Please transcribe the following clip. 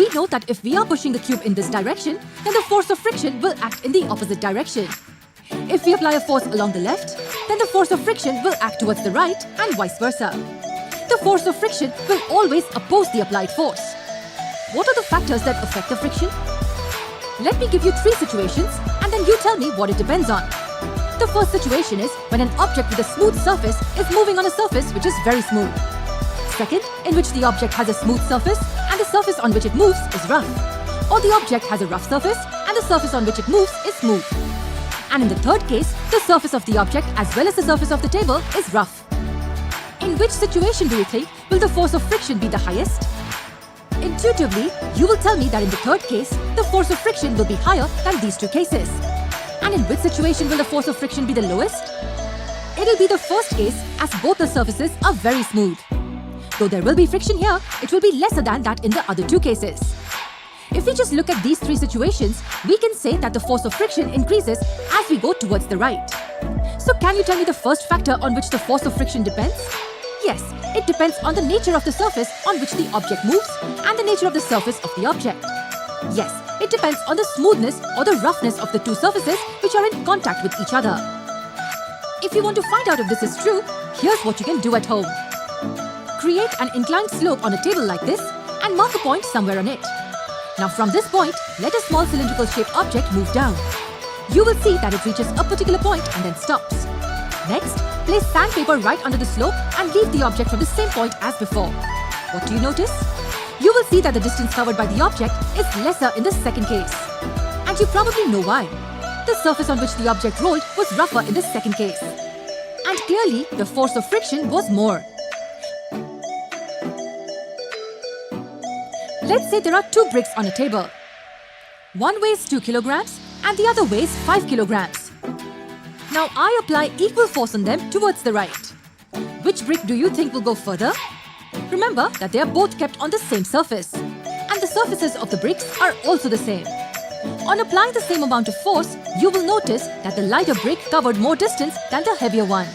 We know that if we are pushing the cube in this direction, then the force of friction will act in the opposite direction. If we apply a force along the left, then the force of friction will act towards the right and vice versa. The force of friction will always oppose the applied force. What are the factors that affect the friction? Let me give you 3 situations and then you tell me what it depends on. The first situation is when an object with a smooth surface is moving on a surface which is very smooth. Second, in which the object has a smooth surface and the surface on which it moves is rough. Or the object has a rough surface and the surface on which it moves is smooth. And in the third case, the surface of the object as well as the surface of the table is rough. In which situation do you think will the force of friction be the highest? Intuitively, you will tell me that in the third case, the force of friction will be higher than these 2 cases. And in which situation will the force of friction be the lowest? It'll be the first case as both the surfaces are very smooth. Though there will be friction here, it will be lesser than that in the other 2 cases. If we just look at these 3 situations, we can say that the force of friction increases as we go towards the right. So can you tell me the first factor on which the force of friction depends? Yes, it depends on the nature of the surface on which the object moves and the nature of the surface of the object. Yes, it depends on the smoothness or the roughness of the 2 surfaces which are in contact with each other. If you want to find out if this is true, here's what you can do at home. Create an inclined slope on a table like this and mark a point somewhere on it. Now from this point, let a small cylindrical shaped object move down. You will see that it reaches a particular point and then stops. Next, place sandpaper right under the slope and leave the object from the same point as before. What do you notice? You will see that the distance covered by the object is lesser in the second case. And you probably know why. The surface on which the object rolled was rougher in the second case. And clearly, the force of friction was more. Let's say there are 2 bricks on a table. One weighs 2 kilograms and the other weighs 5 kilograms. Now I apply equal force on them towards the right. Which brick do you think will go further? Remember that they are both kept on the same surface. And the surfaces of the bricks are also the same. On applying the same amount of force, you will notice that the lighter brick covered more distance than the heavier one.